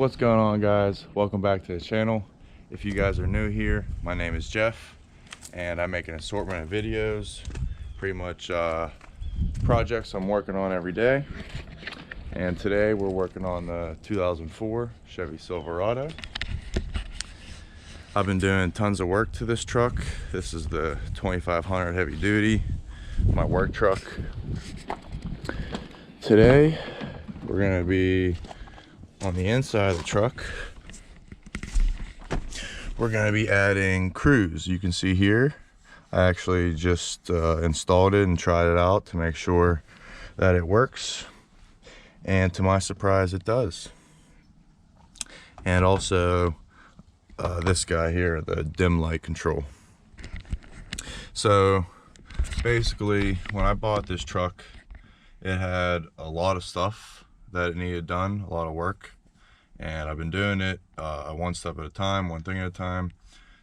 What's going on, guys? Welcome back to the channel. If you guys are new here, my name is Jeff and I make an assortment of videos, pretty much projects I'm working on every day. And today we're working on the 2004 Chevy Silverado. I've been doing tons of work to this truck. This is the 2500 heavy duty, my work truck. Today we're gonna be on the inside of the truck. We're going to be adding cruise. You can see here I actually just installed it and tried it out to make sure that it works, and to my surprise it does. And also this guy here, the dim light control. So basically when I bought this truck, it had a lot of stuff that it needed done, a lot of work, and I've been doing it one step at a time, one thing at a time.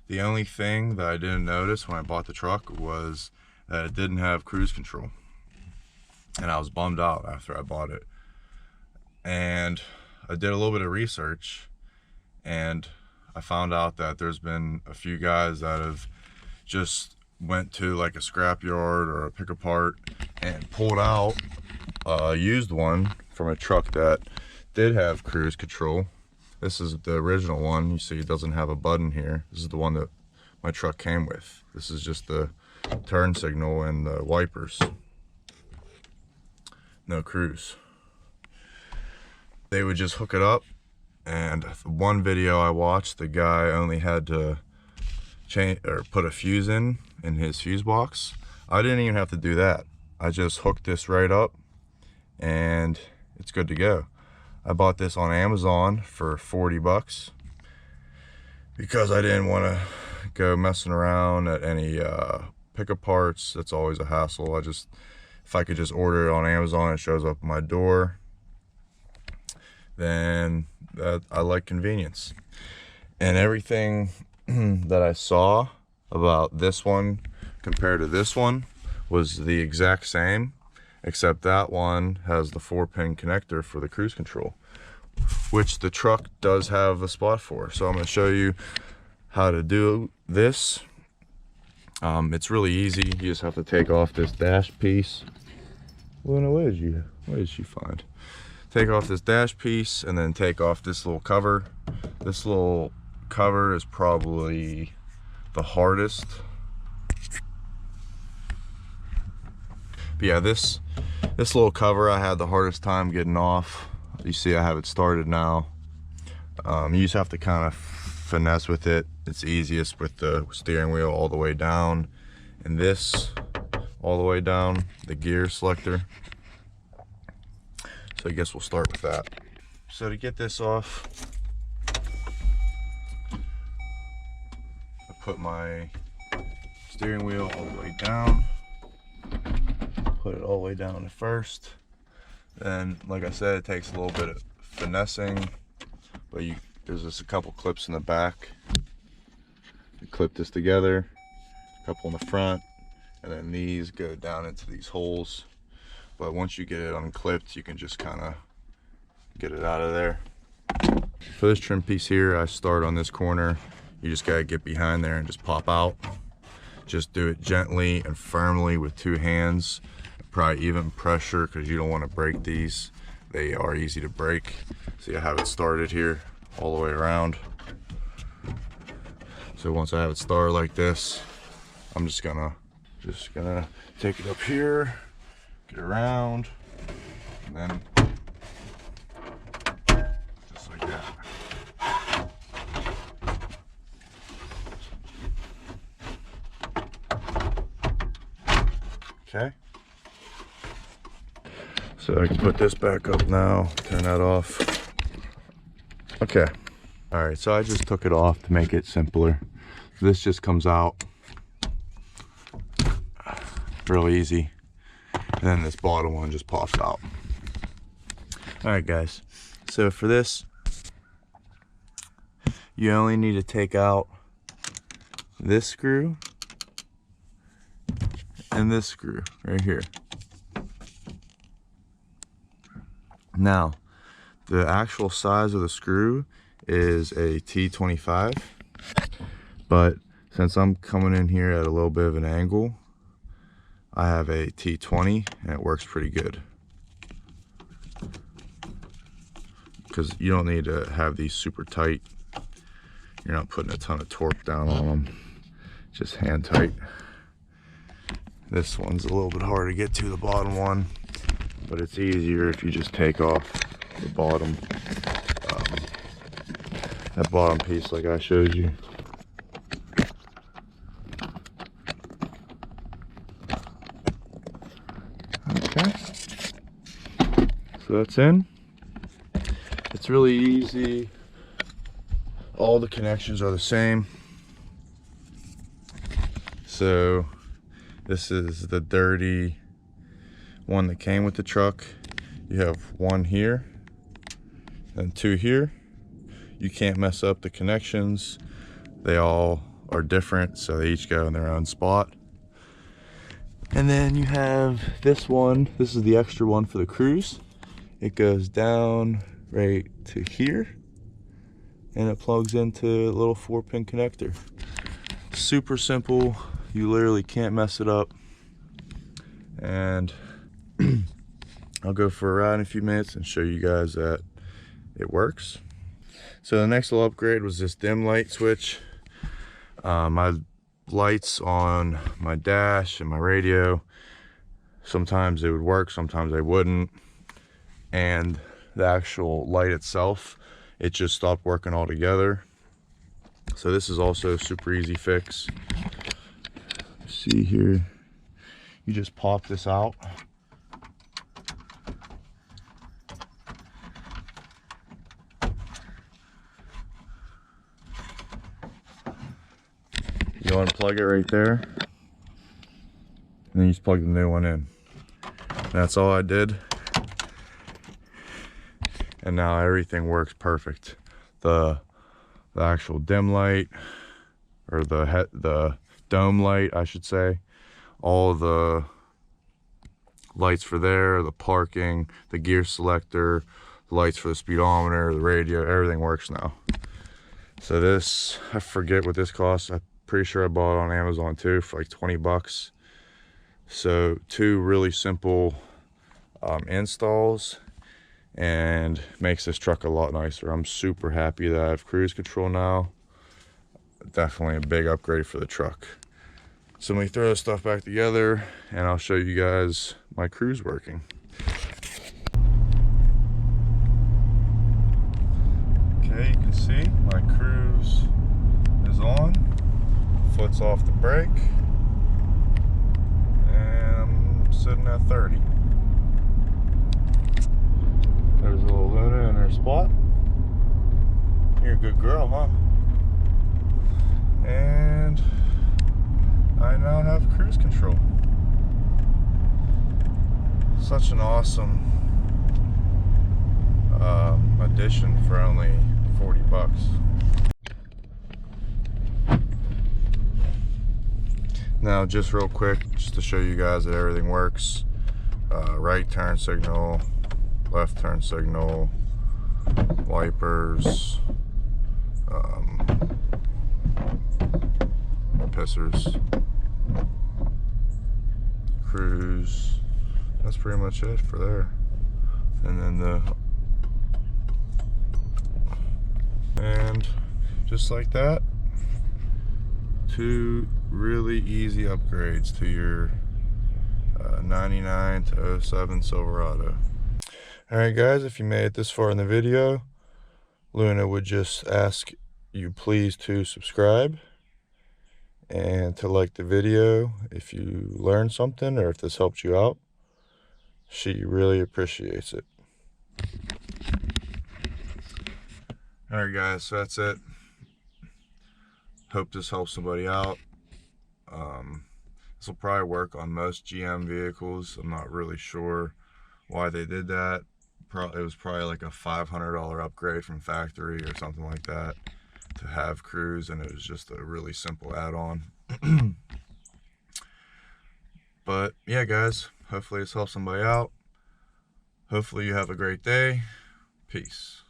The only thing that I didn't notice when I bought the truck was that it didn't have cruise control, and I was bummed out after I bought it. And I did a little bit of research and I found out that there's been a few guys that have just went to like a scrapyard or a pick apart and pulled out a used one from a truck that did have cruise control. This is the original one. You see it doesn't have a button here. This is the one that my truck came with. This is just the turn signal and the wipers. No cruise. They would just hook it up, and one video I watched, the guy only had to change or put a fuse in his fuse box. I didn't even have to do that. I just hooked this right up and it's good to go. I bought this on Amazon for 40 bucks because I didn't want to go messing around at any pick-up parts. That's always a hassle. If I could just order it on Amazon, it shows up at my door, then I like convenience. And everything that I saw about this one compared to this one was the exact same, except that one has the 4-pin connector for the cruise control, which the truck does have a spot for. So I'm going to show you how to do this. It's really easy. You just have to take off this dash piece. Well, no, what did she find? Take off this dash piece and then take off this little cover. This little cover is probably the hardest. But yeah, this little cover I had the hardest time getting off. You see I have it started now. You just have to kind of finesse with it. It's easiest with the steering wheel all the way down, and this all the way down, the gear selector. So I guess we'll start with that. So to get this off, I put my steering wheel all the way down. Put it all the way down at first. Then, like I said, it takes a little bit of finessing, but there's just a couple clips in the back. You clip this together, a couple in the front, and then these go down into these holes. But once you get it unclipped, you can just kind of get it out of there. For this trim piece here, I start on this corner. You just gotta get behind there and just pop out. Just do it gently and firmly with 2 hands. Probably even pressure, because you don't want to break these. They are easy to break. See, I have it started here all the way around. So once I have it started like this, I'm just gonna take it up here, get around, and then just like that. Okay. So I can put this back up now, turn that off. Okay. All right, so I just took it off to make it simpler. This just comes out real easy. And then this bottom one just pops out. All right, guys. So for this, you only need to take out this screw and this screw right here. Now, The actual size of the screw is a T25, but since I'm coming in here at a little bit of an angle, I have a T20 and it works pretty good. Because you don't need to have these super tight. You're not putting a ton of torque down on them. Just hand tight. This one's a little bit harder to get to, the bottom one, but it's easier if you just take off the bottom, that bottom piece like I showed you. Okay, so that's in. It's really easy. All the connections are the same. So this is the dirty one that came with the truck. You have one here and two here. You can't mess up the connections. They all are different, so they each go in their own spot. And then you have this one. This is the extra one for the cruise. It goes down right to here, and it plugs into a little 4-pin connector. Super simple. You literally can't mess it up. And I'll go for a ride in a few minutes and show you guys that it works. So the next little upgrade was this dim light switch. My lights on my dash and my radio, sometimes they would work, sometimes they wouldn't. And the actual light itself, it just stopped working altogether. So this is also a super easy fix. See here, you just pop this out. You unplug it right there, and then you just plug the new one in. That's all I did, and now everything works perfect. The actual dim light, or the dome light, I should say, all the lights for there, the parking, the gear selector, the lights for the speedometer, the radio, everything works now. So this, I forget what this costs. I'm pretty sure I bought it on Amazon too for like 20 bucks. So 2 really simple installs, and makes this truck a lot nicer. I'm super happy that I have cruise control now. Definitely a big upgrade for the truck. So let me throw this stuff back together and I'll show you guys my cruise working. Okay, you can see my cruise is on. Foot's off the brake. And I'm sitting at 30. There's a little Luna in her spot. You're a good girl, huh? And I now have cruise control. Such an awesome addition for only 40 bucks. Now just real quick, just to show you guys that everything works. Right turn signal, left turn signal, wipers, pissers, cruise. That's pretty much it for there. And then and just like that, 2 really easy upgrades to your 99 to 07 Silverado. Alright guys, if you made it this far in the video, Luna would just ask you please to subscribe and to like the video if you learned something or if this helped you out. She really appreciates it. Alright guys, so that's it. Hope this helps somebody out. This will probably work on most GM vehicles. I'm not really sure why they did that. It was probably like a $500 upgrade from factory or something like that to have cruise, and it was just a really simple add-on. But yeah guys, hopefully this helps somebody out. Hopefully you have a great day. Peace.